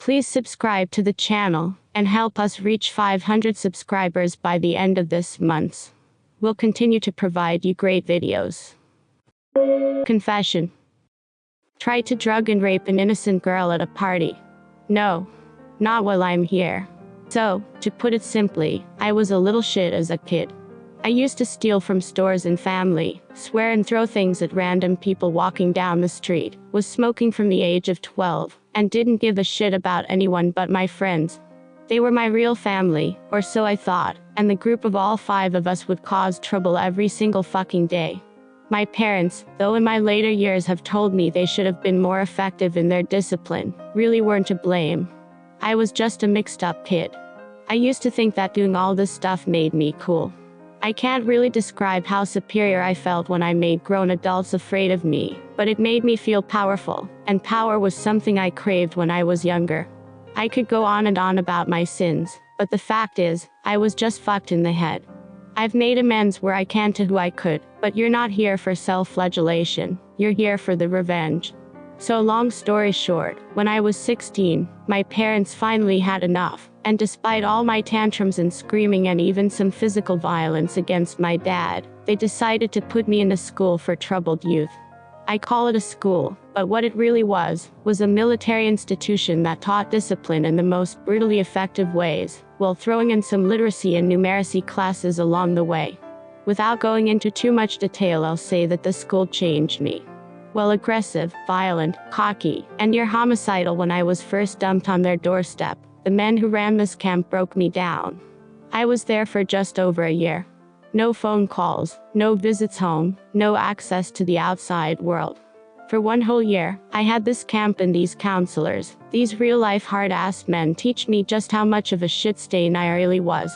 Please subscribe to the channel and help us reach 500 subscribers by the end of this month. We'll continue to provide you great videos. Confession. Tried to drug and rape an innocent girl at a party. No, not while I'm here. So, to put it simply, I was a little shit as a kid. I used to steal from stores and family, swear and throw things at random people walking down the street, was smoking from the age of 12, and didn't give a shit about anyone but my friends. They were my real family, or so I thought, and the group of all 5 of us would cause trouble every single fucking day. My parents, though in my later years have told me they should have been more effective in their discipline, really weren't to blame. I was just a mixed up kid. I used to think that doing all this stuff made me cool. I can't really describe how superior I felt when I made grown adults afraid of me, but it made me feel powerful, and power was something I craved when I was younger. I could go on and on about my sins, but the fact is, I was just fucked in the head. I've made amends where I can to who I could, but you're not here for self-flagellation, you're here for the revenge. So long story short, when I was 16, my parents finally had enough, and despite all my tantrums and screaming and even some physical violence against my dad, they decided to put me in a school for troubled youth. I call it a school, but what it really was a military institution that taught discipline in the most brutally effective ways, while throwing in some literacy and numeracy classes along the way. Without going into too much detail, I'll say that the school changed me. Well, aggressive, violent, cocky, and near homicidal when I was first dumped on their doorstep, the men who ran this camp broke me down. I was there for just over a year. No phone calls, no visits home, no access to the outside world. For 1 whole year, I had this camp and these counselors, these real-life hard-ass men teach me just how much of a shit stain I really was.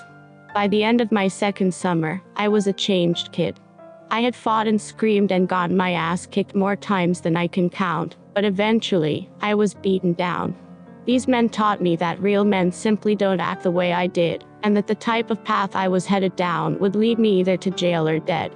By the end of my 2nd summer, I was a changed kid. I had fought and screamed and gotten my ass kicked more times than I can count, but eventually, I was beaten down. These men taught me that real men simply don't act the way I did, and that the type of path I was headed down would lead me either to jail or dead.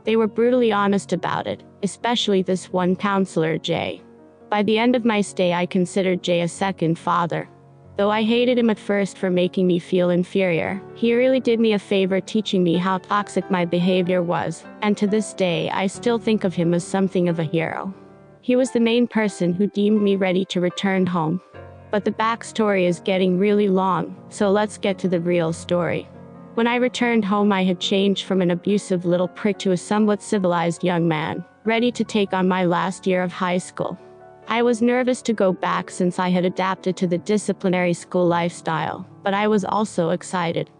They were brutally honest about it, especially this one counselor, Jay. By the end of my stay, I considered Jay a second father. Though I hated him at first for making me feel inferior, he really did me a favor teaching me how toxic my behavior was, and to this day I still think of him as something of a hero. He was the main person who deemed me ready to return home. But the backstory is getting really long, so let's get to the real story. When I returned home, I had changed from an abusive little prick to a somewhat civilized young man, ready to take on my last year of high school. I was nervous to go back since I had adapted to the disciplinary school lifestyle, but I was also excited.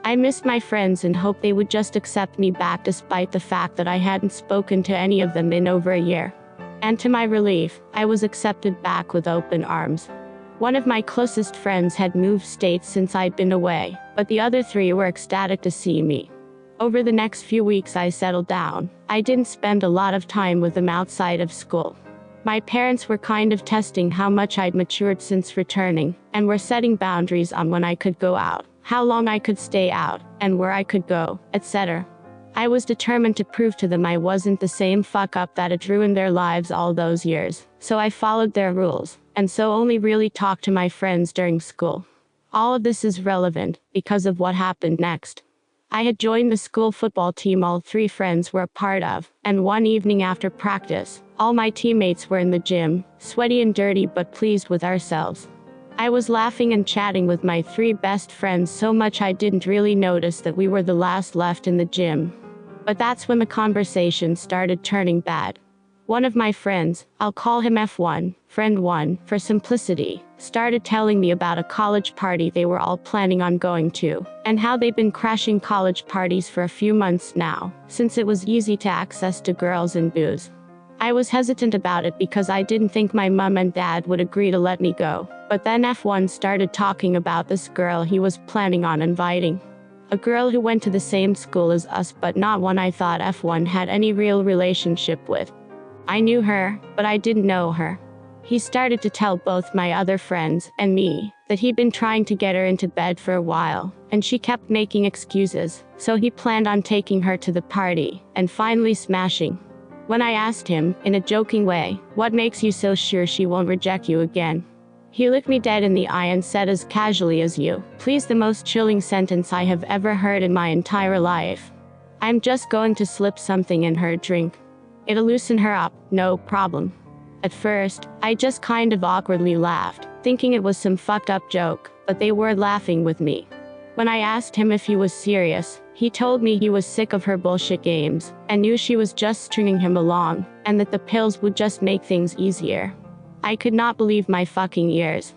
I missed my friends and hoped they would just accept me back despite the fact that I hadn't spoken to any of them in over a year. And to my relief, I was accepted back with open arms. One of my closest friends had moved states since I'd been away, but the other 3 were ecstatic to see me. Over the next few weeks I settled down. I didn't spend a lot of time with them outside of school. My parents were kind of testing how much I'd matured since returning, and were setting boundaries on when I could go out, how long I could stay out, and where I could go, etc. I was determined to prove to them I wasn't the same fuck-up that had ruined their lives all those years, so I followed their rules, and so only really talked to my friends during school. All of this is relevant, because of what happened next. I had joined the school football team all 3 friends were a part of, and one evening after practice, all my teammates were in the gym, sweaty and dirty but pleased with ourselves. I was laughing and chatting with my 3 best friends so much I didn't really notice that we were the last left in the gym. But that's when the conversation started turning bad. One of my friends, I'll call him F1, friend 1, for simplicity, started telling me about a college party they were all planning on going to, and how they'd been crashing college parties for a few months now, since it was easy to access to girls and booze. I was hesitant about it because I didn't think my mum and dad would agree to let me go, but then F1 started talking about this girl he was planning on inviting. A girl who went to the same school as us, but not one I thought F1 had any real relationship with. I knew her, but I didn't know her. He started to tell both my other friends and me that he'd been trying to get her into bed for a while, and she kept making excuses, so he planned on taking her to the party, and finally smashing. When I asked him, in a joking way, what makes you so sure she won't reject you again? He looked me dead in the eye and said as casually as you, please, the most chilling sentence I have ever heard in my entire life. I'm just going to slip something in her drink. It'll loosen her up, no problem. At first, I just kind of awkwardly laughed, thinking it was some fucked up joke, but they were laughing with me. When I asked him if he was serious, he told me he was sick of her bullshit games, and knew she was just stringing him along, and that the pills would just make things easier. I could not believe my fucking ears.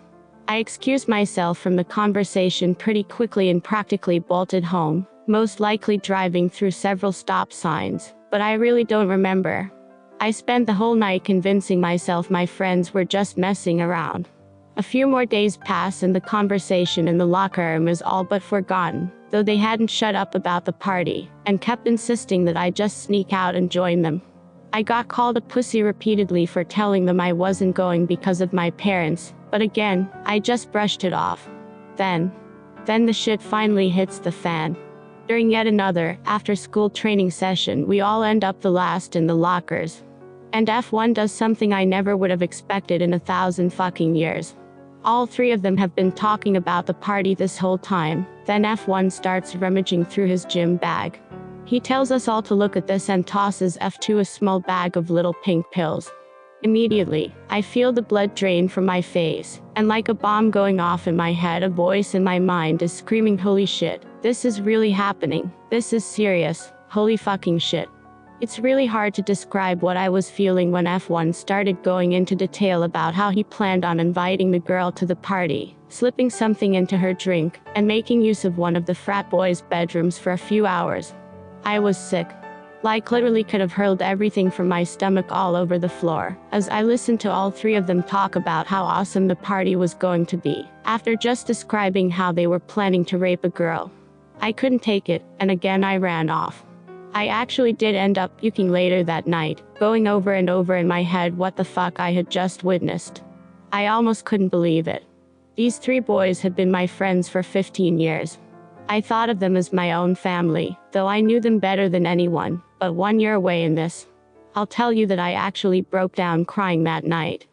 I excused myself from the conversation pretty quickly and practically bolted home, most likely driving through several stop signs, but I really don't remember. I spent the whole night convincing myself my friends were just messing around. A few more days passed and the conversation in the locker room was all but forgotten, though they hadn't shut up about the party, and kept insisting that I just sneak out and join them. I got called a pussy repeatedly for telling them I wasn't going because of my parents, but again, I just brushed it off. Then the shit finally hits the fan. During yet another after-school training session, we all end up the last in the lockers. And F1 does something I never would have expected in 1,000 fucking years. All three of them have been talking about the party this whole time. Then F1 starts rummaging through his gym bag. He tells us all to look at this and tosses F2 a small bag of little pink pills. Immediately, I feel the blood drain from my face, and like a bomb going off in my head, a voice in my mind is screaming, holy shit, this is really happening, this is serious, holy fucking shit. It's really hard to describe what I was feeling when F1 started going into detail about how he planned on inviting the girl to the party, slipping something into her drink, and making use of one of the frat boys' bedrooms for a few hours. I was sick. Like literally could have hurled everything from my stomach all over the floor, as I listened to all three of them talk about how awesome the party was going to be, after just describing how they were planning to rape a girl. I couldn't take it, and again I ran off. I actually did end up puking later that night, going over and over in my head what the fuck I had just witnessed. I almost couldn't believe it. These three boys had been my friends for 15 years. I thought of them as my own family, though I knew them better than anyone, but 1 year away in this. I'll tell you that I actually broke down crying that night.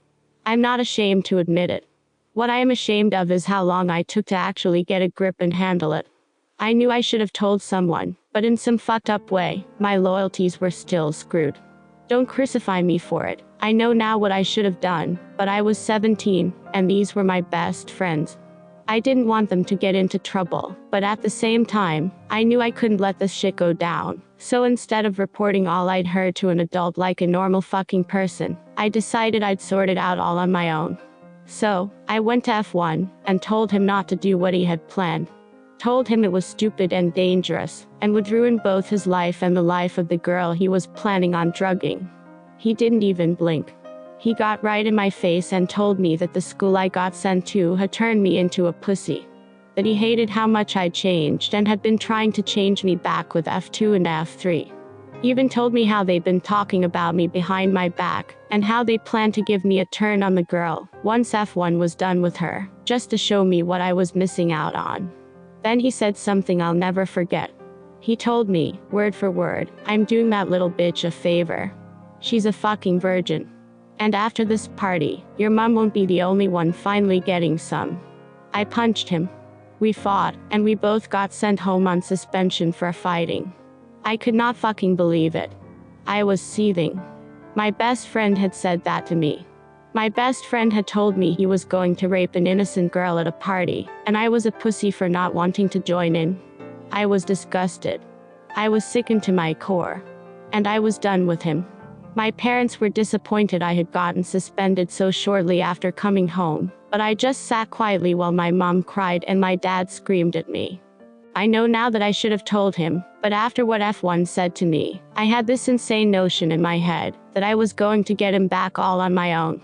I'm not ashamed to admit it. What I am ashamed of is how long I took to actually get a grip and handle it. I knew I should have told someone, but in some fucked up way, my loyalties were still screwed. Don't crucify me for it. I know now what I should have done, but I was 17, and these were my best friends. I didn't want them to get into trouble, but at the same time, I knew I couldn't let this shit go down. So instead of reporting all I'd heard to an adult like a normal fucking person, I decided I'd sort it out all on my own. So, I went to F1, and told him not to do what he had planned. Told him it was stupid and dangerous, and would ruin both his life and the life of the girl he was planning on drugging. He didn't even blink. He got right in my face and told me that the school I got sent to had turned me into a pussy. That he hated how much I'd changed and had been trying to change me back with F2 and F3. He even told me how they'd been talking about me behind my back, and how they planned to give me a turn on the girl once F1 was done with her, just to show me what I was missing out on. Then he said something I'll never forget. He told me, word for word, I'm doing that little bitch a favor. She's a fucking virgin. And after this party, your mom won't be the only one finally getting some. I punched him. We fought, and we both got sent home on suspension for fighting. I could not fucking believe it. I was seething. My best friend had said that to me. My best friend had told me he was going to rape an innocent girl at a party, and I was a pussy for not wanting to join in. I was disgusted. I was sickened to my core. And I was done with him. My parents were disappointed I had gotten suspended so shortly after coming home, but I just sat quietly while my mom cried and my dad screamed at me. I know now that I should have told him, but after what F1 said to me, I had this insane notion in my head that I was going to get him back all on my own.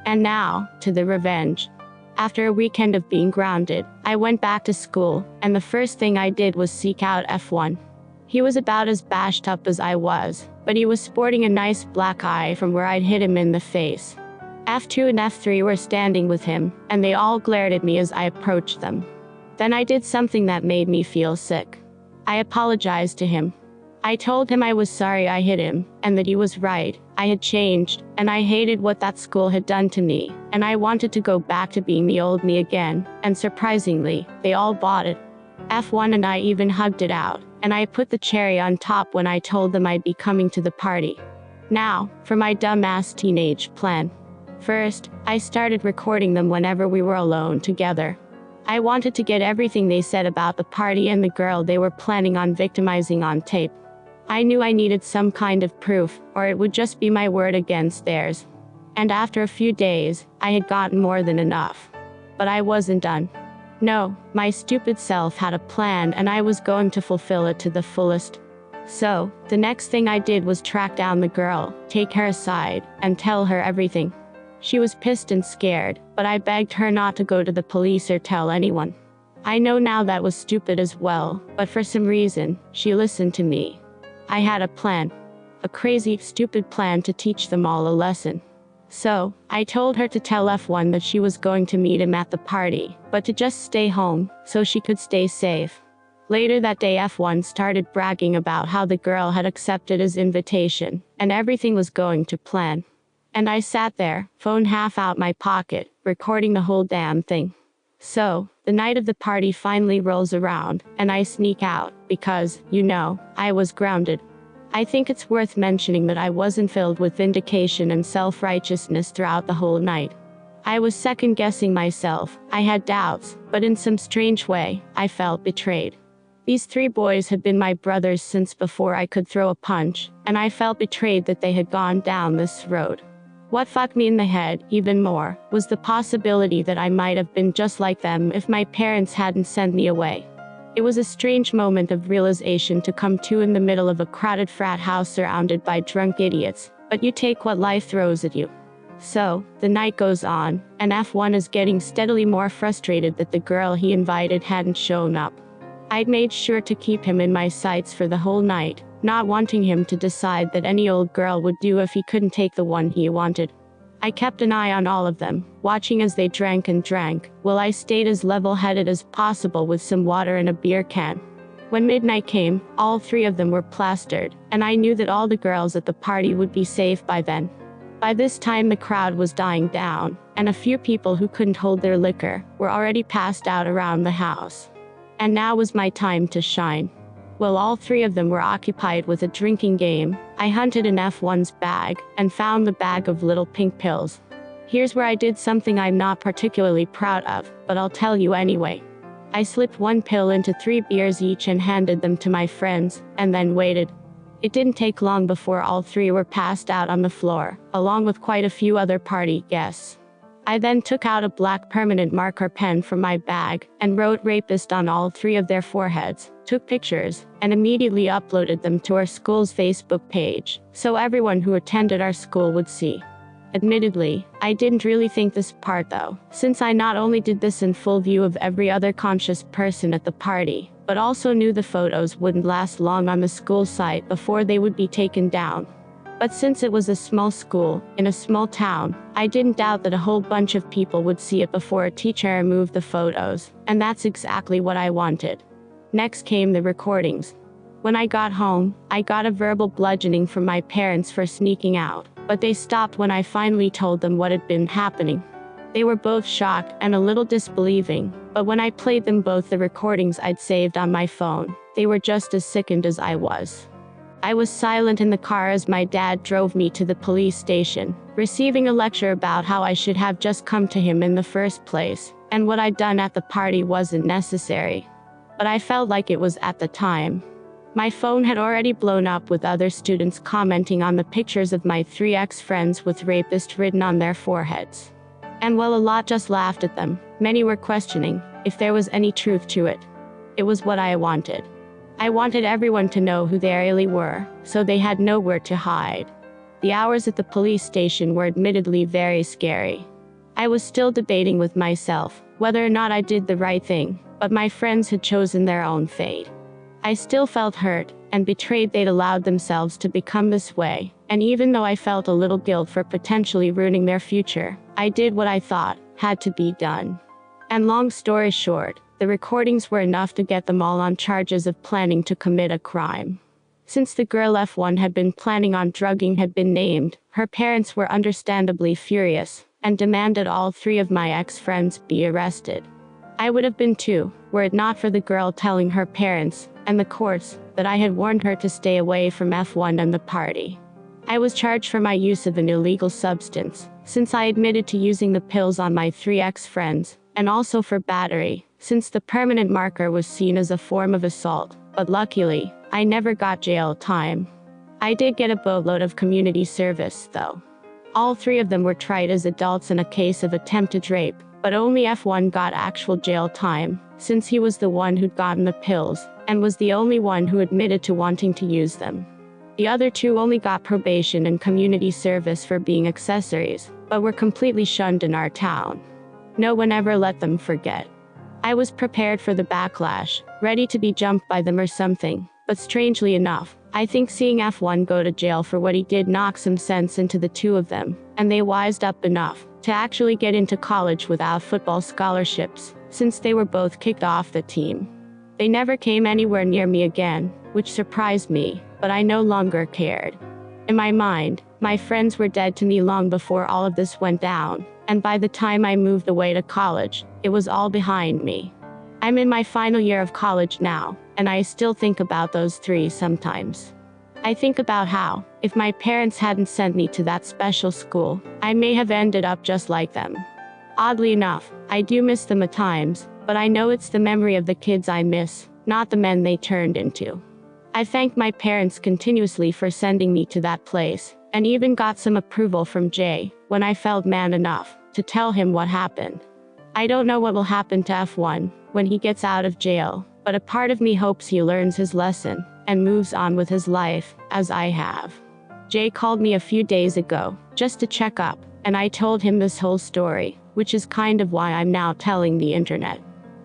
And now, to the revenge. After a weekend of being grounded, I went back to school, and the first thing I did was seek out F1. He was about as bashed up as I was, but he was sporting a nice black eye from where I'd hit him in the face. F2 and F3 were standing with him, and they all glared at me as I approached them. Then I did something that made me feel sick. I apologized to him. I told him I was sorry I hit him, and that he was right. I had changed, and I hated what that school had done to me, and I wanted to go back to being the old me again, and surprisingly, they all bought it. F1 and I even hugged it out, and I put the cherry on top when I told them I'd be coming to the party. Now, for my dumbass teenage plan. First, I started recording them whenever we were alone together. I wanted to get everything they said about the party and the girl they were planning on victimizing on tape. I knew I needed some kind of proof, or it would just be my word against theirs. And after a few days, I had gotten more than enough. But I wasn't done. No, my stupid self had a plan and I was going to fulfill it to the fullest. So, the next thing I did was track down the girl, take her aside, and tell her everything. She was pissed and scared, but I begged her not to go to the police or tell anyone. I know now that was stupid as well, but for some reason, she listened to me. I had a plan. A crazy, stupid plan to teach them all a lesson. So, I told her to tell F1 that she was going to meet him at the party, but to just stay home, so she could stay safe. Later that day F1 started bragging about how the girl had accepted his invitation, and everything was going to plan. And I sat there, phone half out my pocket, recording the whole damn thing. So, the night of the party finally rolls around, and I sneak out, because, I was grounded. I think it's worth mentioning that I wasn't filled with vindication and self-righteousness throughout the whole night. I was second-guessing myself, I had doubts, but in some strange way, I felt betrayed. These 3 boys had been my brothers since before I could throw a punch, and I felt betrayed that they had gone down this road. What fucked me in the head, even more, was the possibility that I might have been just like them if my parents hadn't sent me away. It was a strange moment of realization to come to in the middle of a crowded frat house surrounded by drunk idiots, but you take what life throws at you. So, the night goes on, and F1 is getting steadily more frustrated that the girl he invited hadn't shown up. I'd made sure to keep him in my sights for the whole night, not wanting him to decide that any old girl would do if he couldn't take the one he wanted. I kept an eye on all of them, watching as they drank and drank, while I stayed as level-headed as possible with some water and a beer can. When midnight came, all 3 of them were plastered, and I knew that all the girls at the party would be safe by then. By this time the crowd was dying down, and a few people who couldn't hold their liquor were already passed out around the house. And now was my time to shine. While all 3 of them were occupied with a drinking game, I hunted in F1's bag, and found the bag of little pink pills. Here's where I did something I'm not particularly proud of, but I'll tell you anyway. I slipped 1 pill into 3 beers each and handed them to my friends, and then waited. It didn't take long before all 3 were passed out on the floor, along with quite a few other party guests. I then took out a black permanent marker pen from my bag, and wrote rapist on all 3 of their foreheads, took pictures, and immediately uploaded them to our school's Facebook page, so everyone who attended our school would see. Admittedly, I didn't really think this part though, since I not only did this in full view of every other conscious person at the party, but also knew the photos wouldn't last long on the school site before they would be taken down. But since it was a small school, in a small town, I didn't doubt that a whole bunch of people would see it before a teacher removed the photos, and that's exactly what I wanted. Next came the recordings. When I got home, I got a verbal bludgeoning from my parents for sneaking out, but they stopped when I finally told them what had been happening. They were both shocked and a little disbelieving, but when I played them both the recordings I'd saved on my phone, they were just as sickened as I was. I was silent in the car as my dad drove me to the police station, receiving a lecture about how I should have just come to him in the first place, and what I'd done at the party wasn't necessary. But I felt like it was at the time. My phone had already blown up with other students commenting on the pictures of my 3 ex-friends with rapist written on their foreheads. And while a lot just laughed at them, many were questioning if there was any truth to it. It was what I wanted. I wanted everyone to know who they really were, so they had nowhere to hide. The hours at the police station were admittedly very scary. I was still debating with myself whether or not I did the right thing, but my friends had chosen their own fate. I still felt hurt and betrayed they'd allowed themselves to become this way, and even though I felt a little guilt for potentially ruining their future, I did what I thought had to be done. And long story short, the recordings were enough to get them all on charges of planning to commit a crime. Since the girl F1 had been planning on drugging had been named, her parents were understandably furious, and demanded all 3 of my ex-friends be arrested. I would have been too, were it not for the girl telling her parents, and the courts, that I had warned her to stay away from F1 and the party. I was charged for my use of an illegal substance, since I admitted to using the pills on my 3 ex-friends, and also for battery, since the permanent marker was seen as a form of assault, but luckily, I never got jail time. I did get a boatload of community service, though. All 3 of them were tried as adults in a case of attempted rape, but only F1 got actual jail time, since he was the one who'd gotten the pills, and was the only one who admitted to wanting to use them. The other 2 only got probation and community service for being accessories, but were completely shunned in our town. No one ever let them forget. I was prepared for the backlash, ready to be jumped by them or something, but strangely enough, I think seeing F1 go to jail for what he did knocked some sense into the 2 of them, and they wised up enough to actually get into college without football scholarships, since they were both kicked off the team. They never came anywhere near me again, which surprised me, but I no longer cared. In my mind, my friends were dead to me long before all of this went down, and by the time I moved away to college, it was all behind me. I'm in my final year of college now, and I still think about those 3 sometimes. I think about how, if my parents hadn't sent me to that special school, I may have ended up just like them. Oddly enough, I do miss them at times, but I know it's the memory of the kids I miss, not the men they turned into. I thank my parents continuously for sending me to that place, and even got some approval from Jay, when I felt man enough to tell him what happened. I don't know what will happen to F1 when he gets out of jail, but a part of me hopes he learns his lesson and moves on with his life, as I have. Jay called me a few days ago, just to check up, and I told him this whole story, which is kind of why I'm now telling the internet.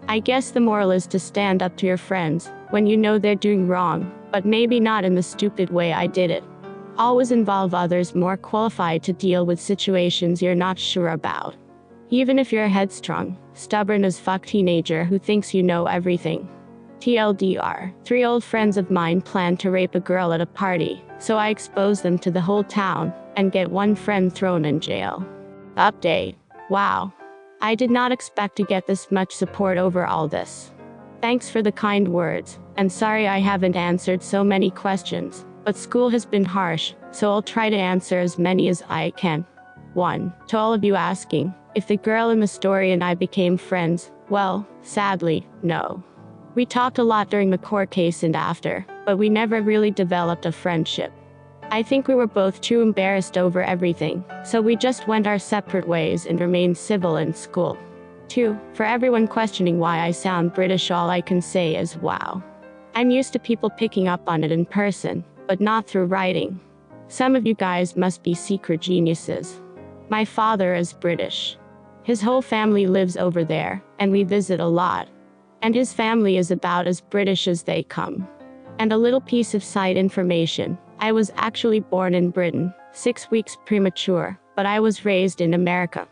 I guess the moral is to stand up to your friends when you know they're doing wrong, but maybe not in the stupid way I did it. Always involve others more qualified to deal with situations you're not sure about. Even if you're a headstrong, stubborn as fuck teenager who thinks you know everything. TLDR, 3 old friends of mine planned to rape a girl at a party, so I exposed them to the whole town, and get 1 friend thrown in jail. Update. Wow. I did not expect to get this much support over all this. Thanks for the kind words, and sorry I haven't answered so many questions, but school has been harsh, so I'll try to answer as many as I can. 1. To all of you asking if the girl in the story and I became friends, well, sadly, no. We talked a lot during the court case and after, but we never really developed a friendship. I think we were both too embarrassed over everything, so we just went our separate ways and remained civil in school. 2. For everyone questioning why I sound British, all I can say is wow. I'm used to people picking up on it in person, but not through writing. Some of you guys must be secret geniuses. My father is British. His whole family lives over there, and we visit a lot. And his family is about as British as they come. And a little piece of side information, I was actually born in Britain, 6 weeks premature, but I was raised in America.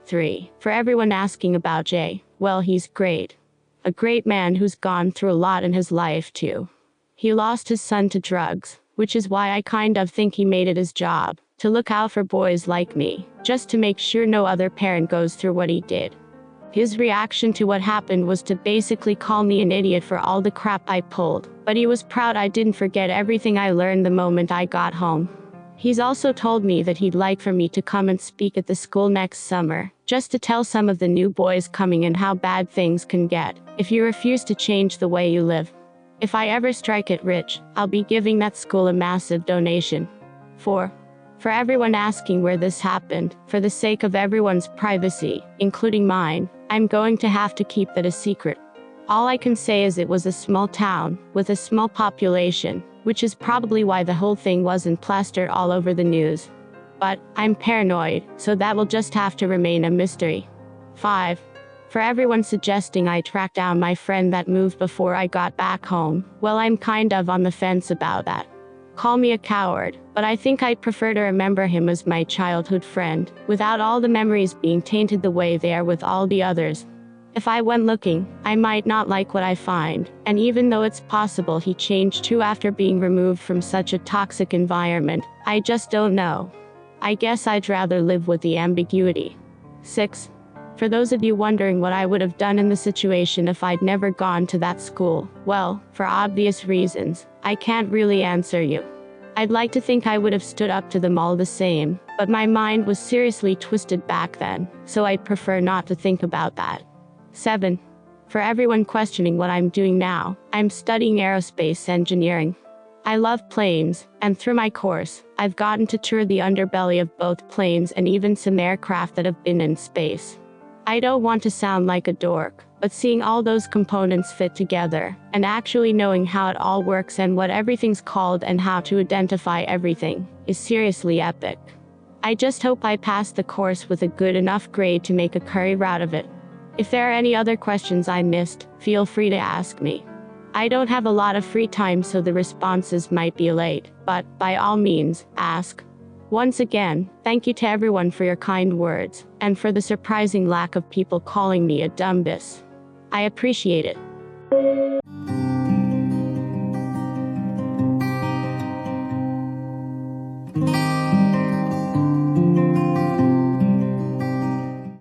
3. For everyone asking about Jay, well, he's great. A great man who's gone through a lot in his life too. He lost his son to drugs, which is why I kind of think he made it his job to look out for boys like me, just to make sure no other parent goes through what he did. His reaction to what happened was to basically call me an idiot for all the crap I pulled, but he was proud I didn't forget everything I learned the moment I got home. He's also told me that he'd like for me to come and speak at the school next summer, just to tell some of the new boys coming in how bad things can get if you refuse to change the way you live. If I ever strike it rich, I'll be giving that school a massive donation. 4. For everyone asking where this happened, for the sake of everyone's privacy, including mine, I'm going to have to keep that a secret. All I can say is it was a small town, with a small population, which is probably why the whole thing wasn't plastered all over the news. But, I'm paranoid, so that will just have to remain a mystery. 5. For everyone suggesting I track down my friend that moved before I got back home, well, I'm kind of on the fence about that. Call me a coward, but I think I'd prefer to remember him as my childhood friend, without all the memories being tainted the way they are with all the others. If I went looking, I might not like what I find, and even though it's possible he changed too after being removed from such a toxic environment, I just don't know. I guess I'd rather live with the ambiguity. 6. For those of you wondering what I would have done in the situation if I'd never gone to that school, well, for obvious reasons, I can't really answer you. I'd like to think I would have stood up to them all the same, but my mind was seriously twisted back then, so I'd prefer not to think about that. 7. For everyone questioning what I'm doing now, I'm studying aerospace engineering. I love planes, and through my course, I've gotten to tour the underbelly of both planes and even some aircraft that have been in space. I don't want to sound like a dork, but seeing all those components fit together, and actually knowing how it all works and what everything's called and how to identify everything, is seriously epic. I just hope I pass the course with a good enough grade to make a career out of it. If there are any other questions I missed, feel free to ask me. I don't have a lot of free time, so the responses might be late, but by all means, ask. Once again, thank you to everyone for your kind words, and for the surprising lack of people calling me a dumbass. I appreciate it.